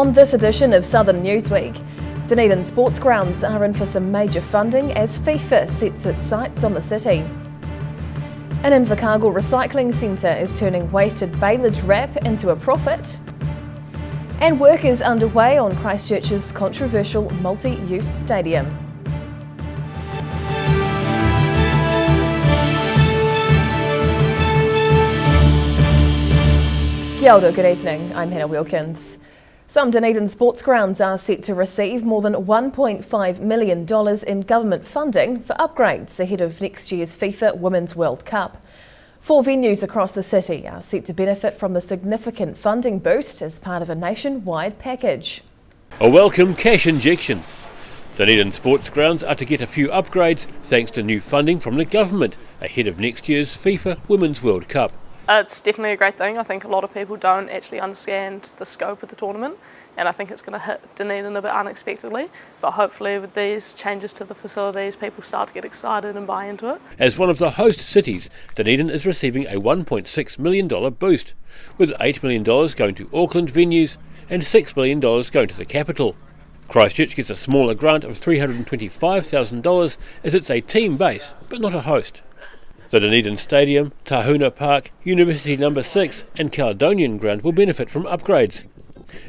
On this edition of Southern Newsweek, Dunedin sports grounds are in for some major funding as FIFA sets its sights on the city. An Invercargill recycling centre is turning wasted bailage wrap into a profit. And work is underway on Christchurch's controversial multi-use stadium. Kia ora, good evening, I'm Hannah Wilkins. Some Dunedin sports grounds are set to receive more than $1.5 million in government funding for upgrades ahead of next year's FIFA Womens World Cup. 4 venues across the city are set to benefit from the significant funding boost as part of a nationwide package. A welcome cash injection. Dunedin sports grounds are to get a few upgrades thanks to new funding from the government ahead of next year's FIFA Women's World Cup. It's definitely a great thing. I think a lot of people don't actually understand the scope of the tournament, and I think it's going to hit Dunedin a bit unexpectedly, but hopefully with these changes to the facilities people start to get excited and buy into it. As one of the host cities, Dunedin is receiving a $1.6 million boost, with $8 million going to Auckland venues and $6 million going to the capital. Christchurch gets a smaller grant of $325,000 as it's a team base, but not a host. The Dunedin Stadium, Tahuna Park, University No. 6 and Caledonian Ground will benefit from upgrades,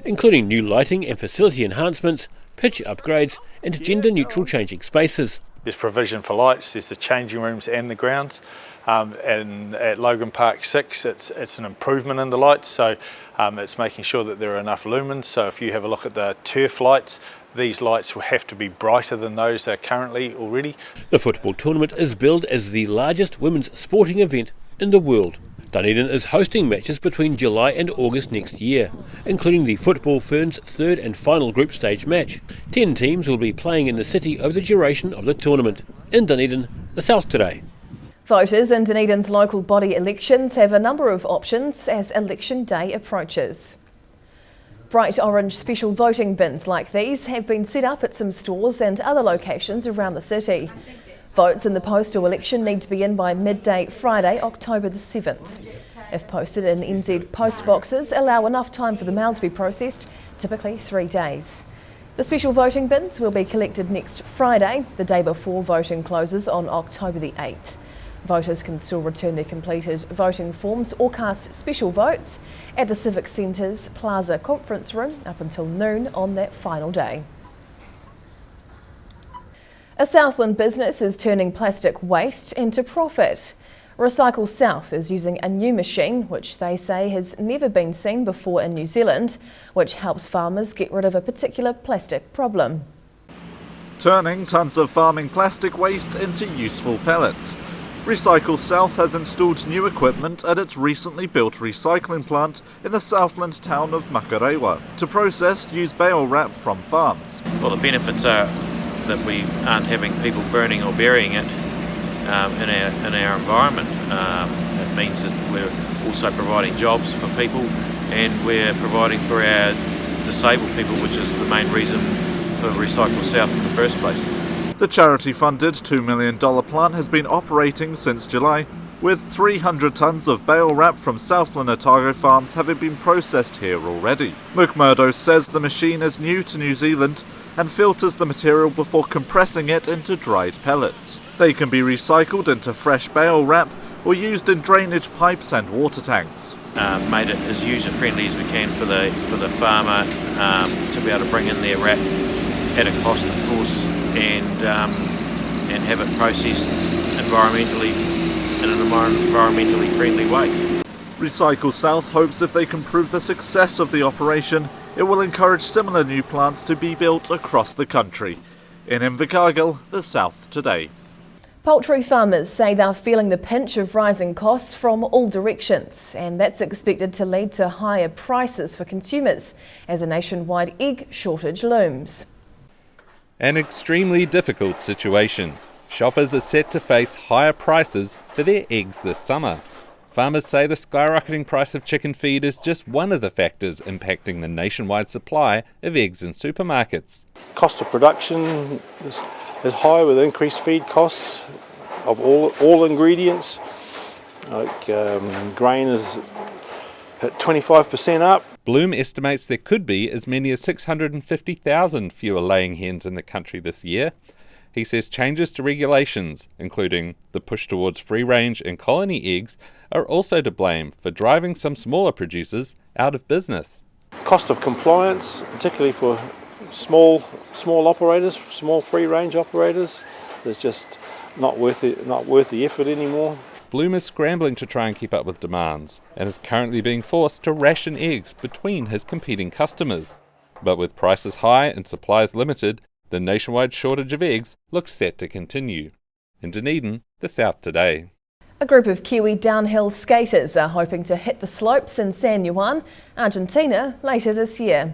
including new lighting and facility enhancements, pitch upgrades and gender-neutral changing spaces. There's provision for lights, there's the changing rooms and the grounds. And at Logan Park 6 it's an improvement in the lights, so it's making sure that there are enough lumens. So if you have a look at the turf lights, these lights will have to be brighter than those that are currently already. The football tournament is billed as the largest women's sporting event in the world. Dunedin is hosting matches between July and August next year, including the Football Ferns' third and final group stage match. 10 teams will be playing in the city over the duration of the tournament. In Dunedin, the South today. Voters in Dunedin's local body elections have a number of options as election day approaches. Bright orange special voting bins like these have been set up at some stores and other locations around the city. Votes in the postal election need to be in by midday Friday, October the 7th. If posted in NZ post boxes, allow enough time for the mail to be processed, typically 3 days. The special voting bins will be collected next Friday, the day before voting closes on October the 8th. Voters can still return their completed voting forms or cast special votes at the Civic Centre's Plaza Conference Room up until noon on that final day. A Southland business is turning plastic waste into profit. Recycle South is using a new machine which they say has never been seen before in New Zealand, which helps farmers get rid of a particular plastic problem. Turning tons of farming plastic waste into useful pellets. Recycle South has installed new equipment at its recently built recycling plant in the Southland town of Makarewa to process used bale wrap from farms. Well, the benefits are that we aren't having people burning or burying it in our environment. It means that we're also providing jobs for people, and we're providing for our disabled people, which is the main reason for Recycle South in the first place. The charity-funded $2 million plant has been operating since July, with 300 tonnes of bale wrap from Southland Otago farms having been processed here already. McMurdo says the machine is new to New Zealand and filters the material before compressing it into dried pellets. They can be recycled into fresh bale wrap or used in drainage pipes and water tanks. Made it as user-friendly as we can for the farmer to be able to bring in their wrap at a cost, of course, and have it processed environmentally in an environmentally friendly way. Recycle South hopes if they can prove the success of the operation, it will encourage similar new plants to be built across the country. In Invercargill, the South today. Poultry farmers say they're feeling the pinch of rising costs from all directions, and that's expected to lead to higher prices for consumers as a nationwide egg shortage looms. An extremely difficult situation. Shoppers are set to face higher prices for their eggs this summer. Farmers say the skyrocketing price of chicken feed is just one of the factors impacting the nationwide supply of eggs in supermarkets. Cost of production is high with increased feed costs of all ingredients. Like grain is at 25% up. Bloom estimates there could be as many as 650,000 fewer laying hens in the country this year. He says changes to regulations, including the push towards free-range and colony eggs, are also to blame for driving some smaller producers out of business. Cost of compliance, particularly for small operators, small free-range operators, is just not worth the effort anymore. Bloom is scrambling to try and keep up with demands and is currently being forced to ration eggs between his competing customers. But with prices high and supplies limited, the nationwide shortage of eggs looks set to continue. In Dunedin, the South Today. A group of Kiwi downhill skaters are hoping to hit the slopes in San Juan, Argentina, later this year.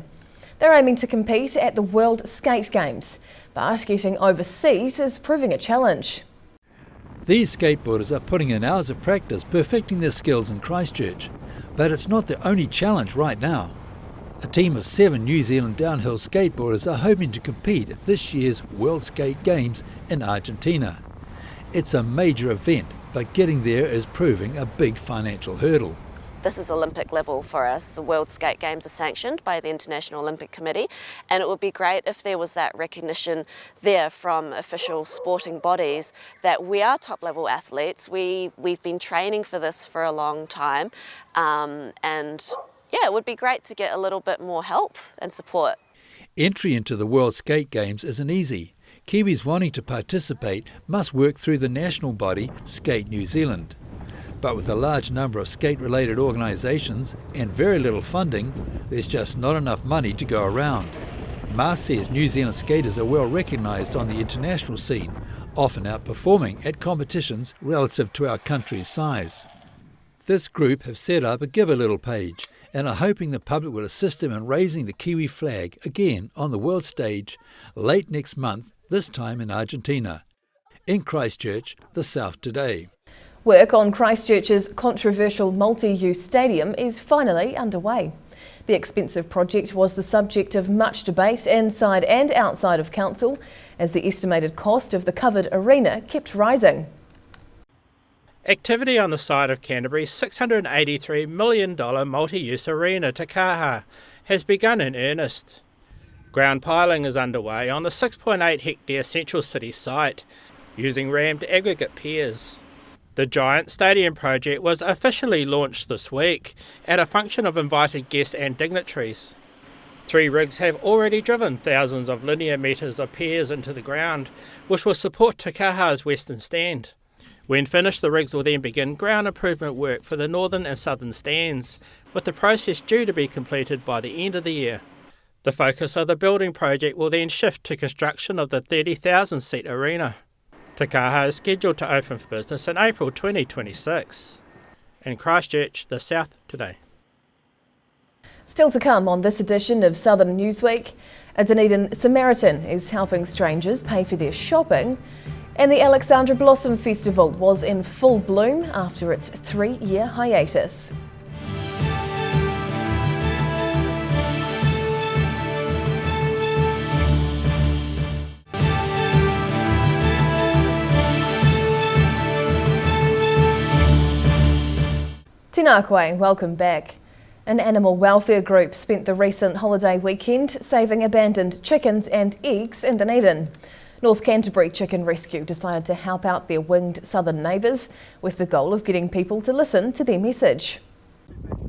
They're aiming to compete at the World Skate Games, but getting overseas is proving a challenge. These skateboarders are putting in hours of practice perfecting their skills in Christchurch, but it's not the only challenge right now. A team of 7 New Zealand downhill skateboarders are hoping to compete at this year's World Skate Games in Argentina. It's a major event, but getting there is proving a big financial hurdle. This is Olympic level for us. The World Skate Games are sanctioned by the International Olympic Committee, and it would be great if there was that recognition there from official sporting bodies that we are top level athletes. We've been training for this for a long time, and yeah, it would be great to get a little bit more help and support. Entry into the World Skate Games isn't easy. Kiwis wanting to participate must work through the national body, Skate New Zealand. But with a large number of skate-related organisations and very little funding, there's just not enough money to go around. Mars says New Zealand skaters are well recognised on the international scene, often outperforming at competitions relative to our country's size. This group have set up a Give a Little page and are hoping the public will assist them in raising the Kiwi flag again on the world stage late next month, this time in Argentina. In Christchurch, the South Today. Work on Christchurch's controversial multi-use stadium is finally underway. The expensive project was the subject of much debate inside and outside of council, as the estimated cost of the covered arena kept rising. Activity on the site of Canterbury's $683 million multi-use arena Te Kaha has begun in earnest. Ground piling is underway on the 6.8 hectare central city site, using rammed aggregate piers. The giant stadium project was officially launched this week at a function of invited guests and dignitaries. 3 rigs have already driven thousands of linear metres of piers into the ground, which will support Te Kaha's western stand. When finished, the rigs will then begin ground improvement work for the northern and southern stands, with the process due to be completed by the end of the year. The focus of the building project will then shift to construction of the 30,000-seat arena. Te Kaha is scheduled to open for business in April 2026. In Christchurch, the South Today. Still to come on this edition of Southern Newsweek, a Dunedin Samaritan is helping strangers pay for their shopping, and the Alexandra Blossom Festival was in full bloom after its 3-year hiatus. Tēnā koe, welcome back. An animal welfare group spent the recent holiday weekend saving abandoned chickens and eggs in Dunedin. North Canterbury Chicken Rescue decided to help out their winged southern neighbours with the goal of getting people to listen to their message.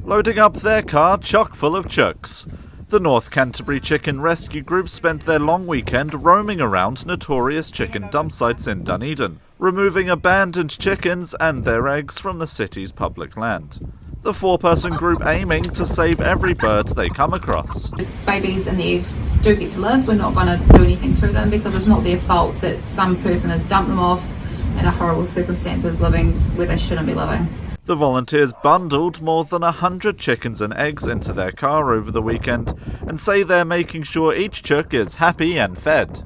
Loading up their car chock full of chooks. The North Canterbury Chicken Rescue Group spent their long weekend roaming around notorious chicken dump sites in Dunedin, removing abandoned chickens and their eggs from the city's public land. The 4-person group aiming to save every bird they come across. Babies and the eggs do get to live. We're not going to do anything to them because it's not their fault that some person has dumped them off in a horrible circumstances living where they shouldn't be living. The volunteers bundled more than 100 chickens and eggs into their car over the weekend and say they're making sure each chook is happy and fed.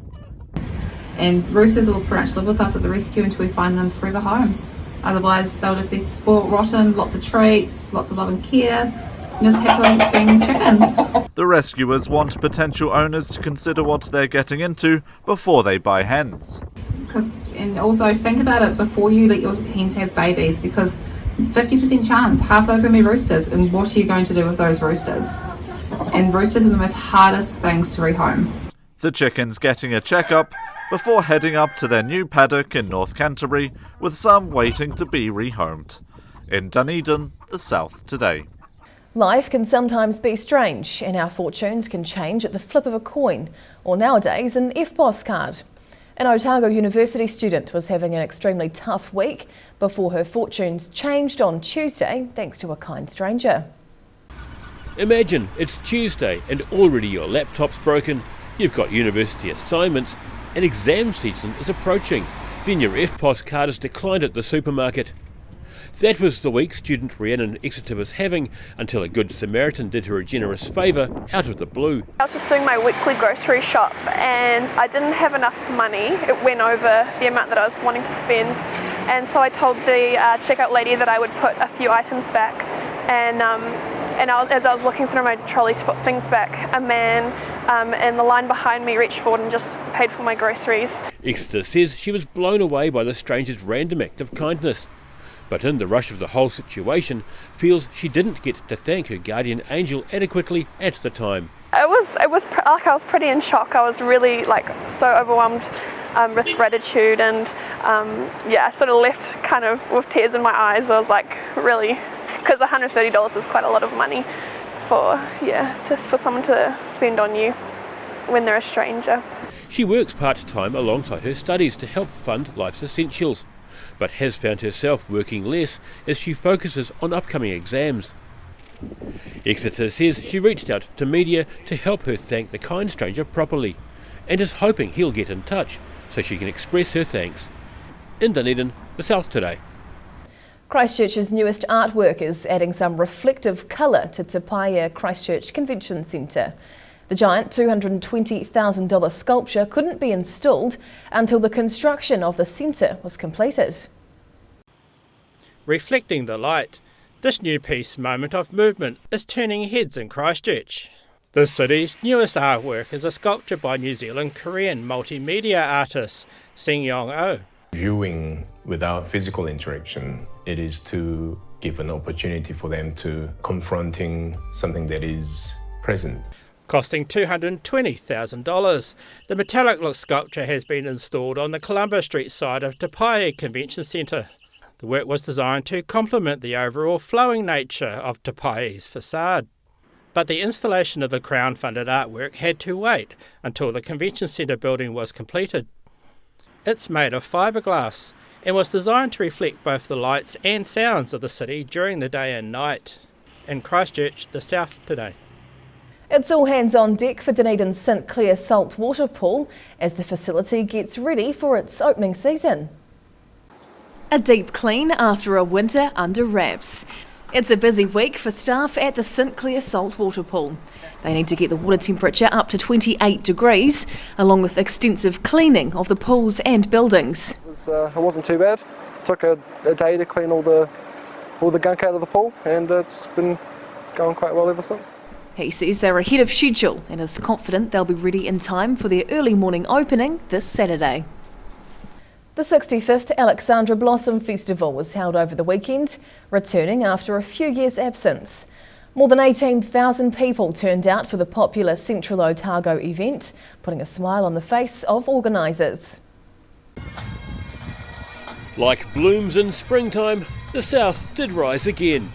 And roosters will pretty much live with us at the rescue until we find them forever homes. Otherwise they'll just be spoiled rotten, lots of treats, lots of love and care, and just happily being chickens. The rescuers want potential owners to consider what they're getting into before they buy hens. And also think about it before you let your hens have babies, because 50% chance half of those are going to be roosters, and what are you going to do with those roosters? and roosters are the most hardest things to rehome. The chickens getting a checkup before heading up to their new paddock in North Canterbury, with some waiting to be rehomed. In Dunedin, the South Today. Life can sometimes be strange, and our fortunes can change at the flip of a coin, or nowadays an FPOS card. An Otago University student was having an extremely tough week before her fortunes changed on Tuesday thanks to a kind stranger. Imagine it's Tuesday and already your laptop's broken, you've got university assignments, and exam season is approaching. Then your FPOS card is declined at the supermarket. That was the week student Rhiannon Exeter was having until a good Samaritan did her a generous favour out of the blue. I was just doing my weekly grocery shop and I didn't have enough money. It went over the amount that I was wanting to spend, and so I told the checkout lady that I would put a few items back, and as I was looking through my trolley to put things back, a man in the line behind me reached forward and just paid for my groceries. Exeter says she was blown away by the stranger's random act of kindness, but in the rush of the whole situation feels she didn't get to thank her guardian angel adequately at the time. It was like I was pretty in shock. I was really so overwhelmed with gratitude, and I sort of left kind of with tears in my eyes. I was like, really, because $130 is quite a lot of money for someone to spend on you when they're a stranger. She works part-time alongside her studies to help fund life's essentials, but has found herself working less as she focuses on upcoming exams. Exeter says she reached out to media to help her thank the kind stranger properly, and is hoping he'll get in touch so she can express her thanks. In Dunedin, the South Today. Christchurch's newest artwork is adding some reflective colour to Te Paia Christchurch Convention Centre. The giant $220,000 sculpture couldn't be installed until the construction of the centre was completed. Reflecting the light, this new piece moment of movement is turning heads in Christchurch. The city's newest artwork is a sculpture by New Zealand-Korean multimedia artist Sing Yong-oh. Viewing without physical interaction, it is to give an opportunity for them to confronting something that is present. Costing $220,000, the metallic look sculpture has been installed on the Colombo Street side of Te Paia Convention Centre. The work was designed to complement the overall flowing nature of Te Paia's facade. But the installation of the Crown-funded artwork had to wait until the Convention Centre building was completed. It's made of fiberglass and was designed to reflect both the lights and sounds of the city during the day and night. In Christchurch, the South Today. It's all hands on deck for Dunedin's St Clair saltwater pool as the facility gets ready for its opening season. A deep clean after a winter under wraps. It's a busy week for staff at the St Clair saltwater pool. They need to get the water temperature up to 28 degrees, along with extensive cleaning of the pools and buildings. It wasn't too bad. It took a day to clean all the gunk out of the pool, and it's been going quite well ever since. He says they're ahead of schedule and is confident they'll be ready in time for their early morning opening this Saturday. The 65th Alexandra Blossom Festival was held over the weekend, returning after a few years' absence. More than 18,000 people turned out for the popular Central Otago event, putting a smile on the face of organisers. Like blooms in springtime, the South did rise again.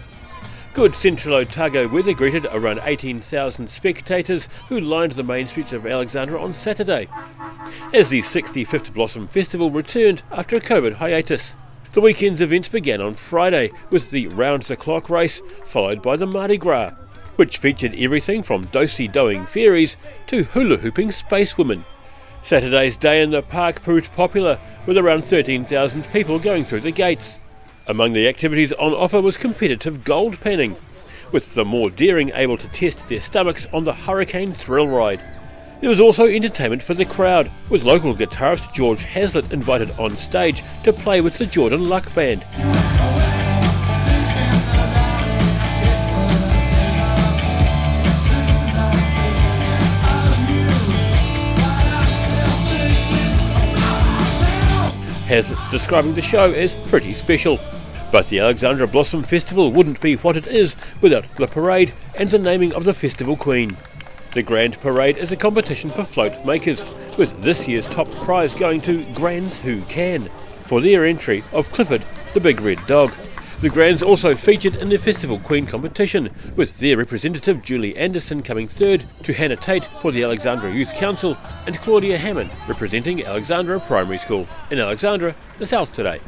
Good Central Otago weather greeted around 18,000 spectators who lined the main streets of Alexandra on Saturday, as the 65th Blossom Festival returned after a COVID hiatus. The weekend's events began on Friday with the round-the-clock race, followed by the Mardi Gras, which featured everything from do-si-doing fairies to hula-hooping spacewomen. Saturday's day in the park proved popular, with around 13,000 people going through the gates. Among the activities on offer was competitive gold panning, with the more daring able to test their stomachs on the Hurricane Thrill Ride. There was also entertainment for the crowd, with local guitarist George Hazlitt invited on stage to play with the Jordan Luck Band. Hazlitt describing the show as pretty special, But the Alexandra Blossom Festival wouldn't be what it is without the parade and the naming of the festival queen. The Grand Parade is a competition for float makers, with this year's top prize going to Grands Who Can, for their entry of Clifford, the big red dog. The Grands also featured in the Festival Queen competition, with their representative Julie Anderson coming third to Hannah Tate for the Alexandra Youth Council and Claudia Hammond representing Alexandra Primary School. In Alexandra, the South Today.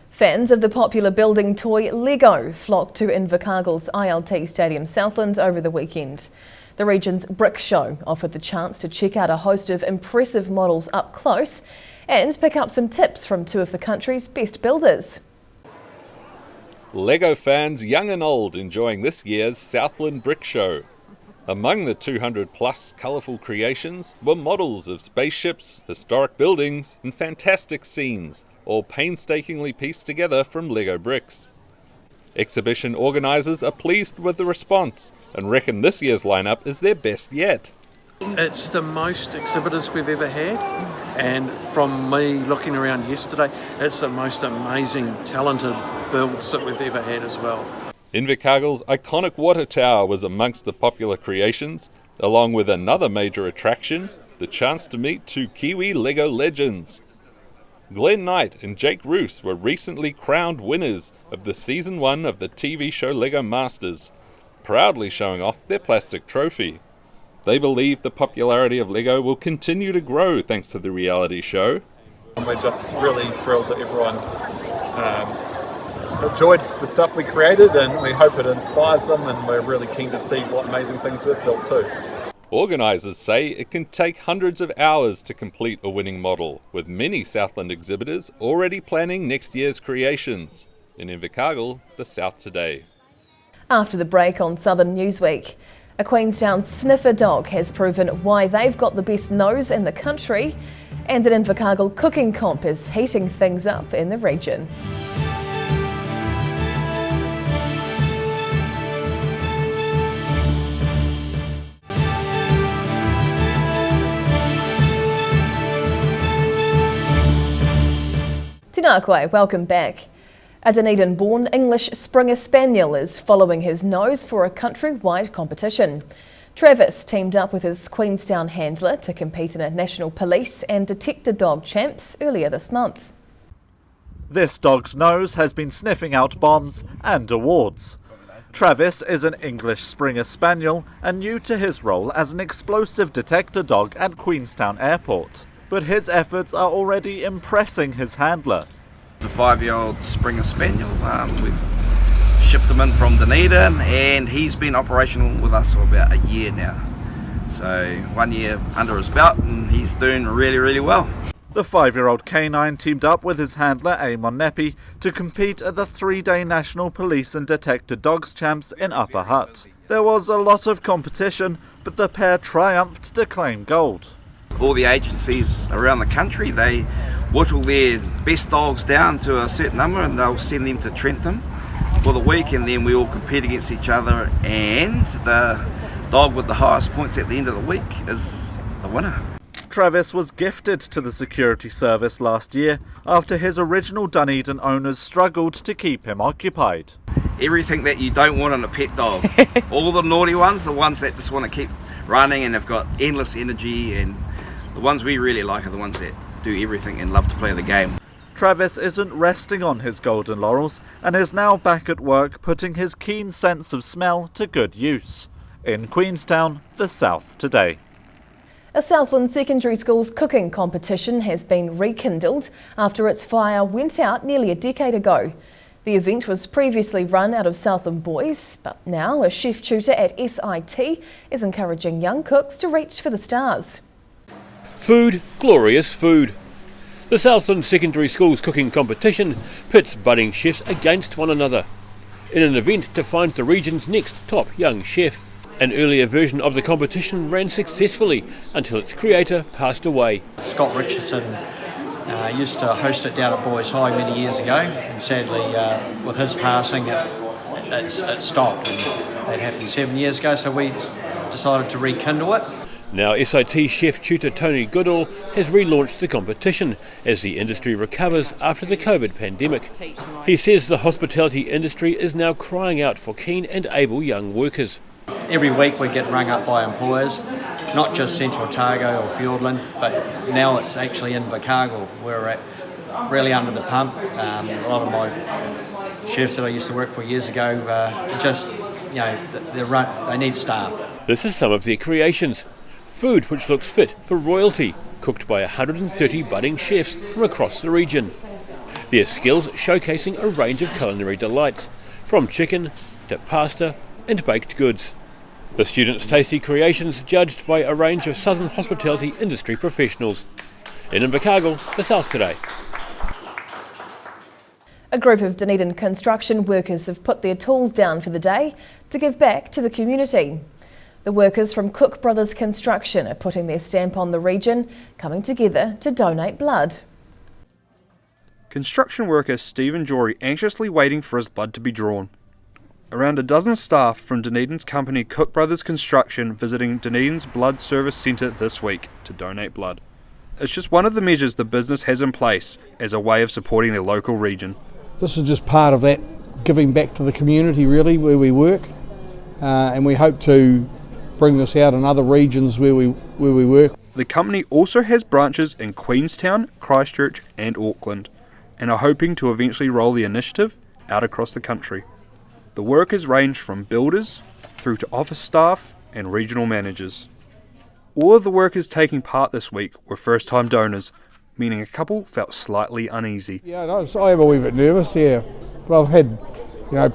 Fans of the popular building toy Lego flocked to Invercargill's ILT Stadium Southland over the weekend. The region's Brick Show offered the chance to check out a host of impressive models up close and pick up some tips from two of the country's best builders. Lego fans young and old enjoying this year's Southland Brick Show. Among the 200 plus colourful creations were models of spaceships, historic buildings and fantastic scenes, all painstakingly pieced together from Lego bricks. Exhibition organisers are pleased with the response and reckon this year's lineup is their best yet. It's the most exhibitors we've ever had, and from me looking around yesterday, it's the most amazing, talented builds that we've ever had as well. Invercargill's iconic water tower was amongst the popular creations, along with another major attraction, the chance to meet two Kiwi Lego legends. Glenn Knight and Jake Roos were recently crowned winners of the Season 1 of the TV show Lego Masters, proudly showing off their plastic trophy. They believe the popularity of Lego will continue to grow thanks to the reality show. We're just really thrilled that everyone enjoyed the stuff we created, and we hope it inspires them, and we're really keen to see what amazing things they've built too. Organisers say it can take hundreds of hours to complete a winning model, with many Southland exhibitors already planning next year's creations. In Invercargill, the South Today. After the break on Southern Newsweek, a Queenstown sniffer dog has proven why they've got the best nose in the country, and an Invercargill cooking comp is heating things up in the region. Tēnā koe, welcome back. A Dunedin-born English Springer Spaniel is following his nose for a country-wide competition. Travis teamed up with his Queenstown handler to compete in a National Police and Detector Dog Champs earlier this month. This dog's nose has been sniffing out bombs and awards. Travis is an English Springer Spaniel and new to his role as an explosive detector dog at Queenstown Airport. But his efforts are already impressing his handler. It's a 5-year-old Springer Spaniel. We've shipped him in from Dunedin, and he's been operational with us for about a year now. So 1 year under his belt, and he's doing really, really well. The 5-year-old canine teamed up with his handler Amon Nepi to compete at the 3-day National Police and Detector Dogs Champs in Upper Hutt. There was a lot of competition, but the pair triumphed to claim gold. All the agencies around the country, they whittle their best dogs down to a certain number, and they'll send them to Trentham for the week, and then we all compete against each other, and the dog with the highest points at the end of the week is the winner. Travis was gifted to the security service last year after his original Dunedin owners struggled to keep him occupied. Everything that you don't want in a pet dog. All the naughty ones, the ones that just want to keep running and have got endless energy, and the ones we really like are the ones that do everything and love to play the game. Travis isn't resting on his golden laurels and is now back at work putting his keen sense of smell to good use. In Queenstown, the South Today. A Southland secondary school's cooking competition has been rekindled after its fire went out nearly a decade ago. The event was previously run out of Southland Boys, but now a chef tutor at SIT is encouraging young cooks to reach for the stars. Food, glorious food. The Southland Secondary School's cooking competition pits budding chefs against one another in an event to find the region's next top young chef. An earlier version of the competition ran successfully until its creator passed away. Scott Richardson used to host it down at Boys High many years ago, and sadly with his passing it stopped, and that happened 7 years ago, so we decided to rekindle it. Now SIT chef tutor Tony Goodall has relaunched the competition as the industry recovers after the COVID pandemic. He says the hospitality industry is now crying out for keen and able young workers. Every week we get rung up by employers, not just Central Otago or Fiordland, but now it's actually in Invercargill. We're really under the pump. A lot of my chefs that I used to work for years ago they need staff. This is some of their creations. Food which looks fit for royalty, cooked by 130 budding chefs from across the region. Their skills showcasing a range of culinary delights, from chicken to pasta and baked goods. The students' tasty creations judged by a range of southern hospitality industry professionals. In Invercargill, the South Today. A group of Dunedin construction workers have put their tools down for the day to give back to the community. The workers from Cook Brothers Construction are putting their stamp on the region, coming together to donate blood. Construction worker Stephen Jory anxiously waiting for his blood to be drawn. Around a dozen staff from Dunedin's company Cook Brothers Construction visiting Dunedin's Blood Service Centre this week to donate blood. It's just one of the measures the business has in place as a way of supporting their local region. This is just part of that giving back to the community really where we work, and we hope to bring this out in other regions where we work. The company also has branches in Queenstown, Christchurch and Auckland, and are hoping to eventually roll the initiative out across the country. The workers range from builders through to office staff and regional managers. All of the workers taking part this week were first-time donors, meaning a couple felt slightly uneasy. Yeah, I am a wee bit nervous, yeah. But I've had,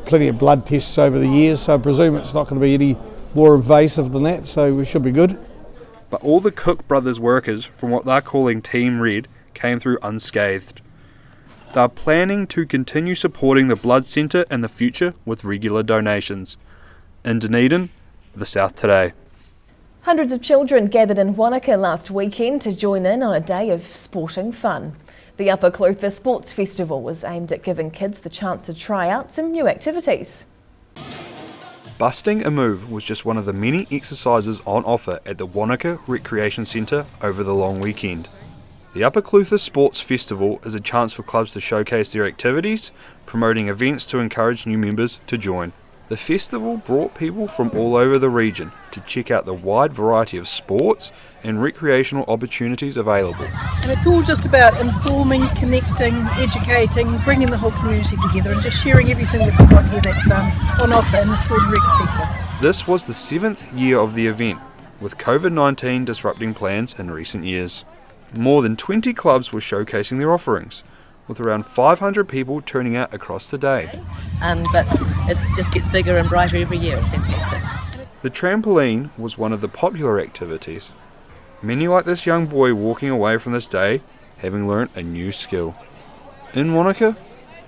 plenty of blood tests over the years, so I presume it's not going to be any more invasive than that, so we should be good. But all the Cook Brothers workers from what they're calling Team Red came through unscathed. They're planning to continue supporting the Blood Centre in the future with regular donations. In Dunedin, the South Today. Hundreds of children gathered in Wanaka last weekend to join in on a day of sporting fun. The Upper Clutha Sports Festival was aimed at giving kids the chance to try out some new activities. Busting a move was just one of the many exercises on offer at the Wanaka Recreation Centre over the long weekend. The Upper Clutha Sports Festival is a chance for clubs to showcase their activities, promoting events to encourage new members to join. The festival brought people from all over the region to check out the wide variety of sports and recreational opportunities available. And it's all just about informing, connecting, educating, bringing the whole community together and just sharing everything that we've got here that's on offer in the Sport and Rec sector. This was the 7th year of the event, with COVID-19 disrupting plans in recent years. More than 20 clubs were showcasing their offerings, with around 500 people turning out across the day. But it just gets bigger and brighter every year. It's fantastic. The trampoline was one of the popular activities. Many like this young boy walking away from this day having learnt a new skill. In Wanaka,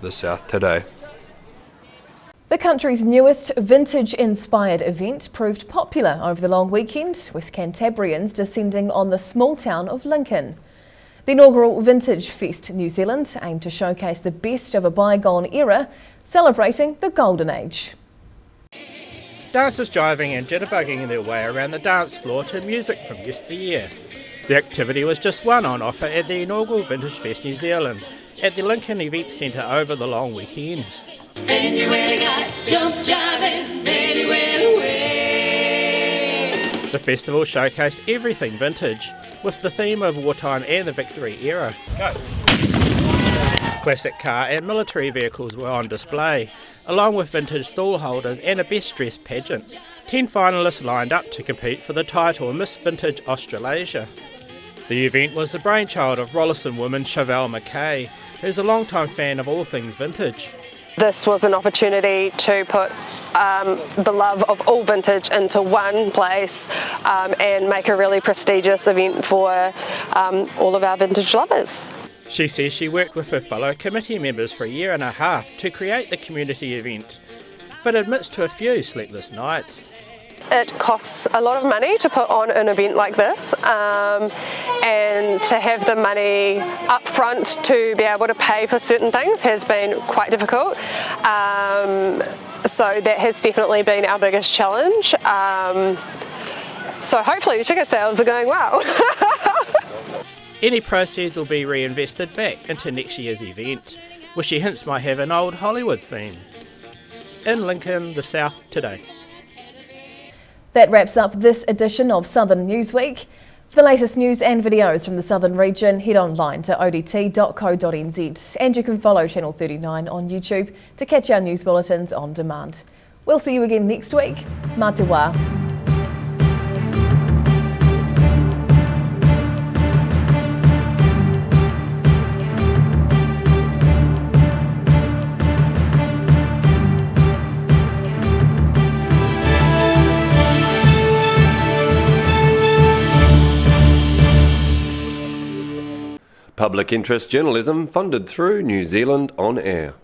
the South Today. The country's newest vintage-inspired event proved popular over the long weekend, with Cantabrians descending on the small town of Lincoln. The inaugural Vintage Fest New Zealand aimed to showcase the best of a bygone era, celebrating the Golden Age. Dancers jiving and jitterbugging their way around the dance floor to music from yesteryear. The activity was just one on offer at the inaugural Vintage Fest New Zealand at the Lincoln Event Centre over the long weekend. The festival showcased everything vintage, with the theme of wartime and the Victory era. Go. Classic car and military vehicles were on display, along with vintage stall holders and a best dressed pageant. 10 finalists lined up to compete for the title Miss Vintage Australasia. The event was the brainchild of Rolleston woman Chevelle McKay, who's a long-time fan of all things vintage. This was an opportunity to put the love of all vintage into one place and make a really prestigious event for all of our vintage lovers. She says she worked with her fellow committee members for a year and a half to create the community event, but admits to a few sleepless nights. It costs a lot of money to put on an event like this, and to have the money up front to be able to pay for certain things has been quite difficult. So that has definitely been our biggest challenge. So hopefully ticket sales are going well. Any proceeds will be reinvested back into next year's event, which she hints might have an old Hollywood theme. In Lincoln, the South today. That wraps up this edition of Southern Newsweek. For the latest news and videos from the Southern region, head online to odt.co.nz, and you can follow Channel 39 on YouTube to catch our news bulletins on demand. We'll see you again next week. Mā te wā. Public interest journalism funded through New Zealand On Air.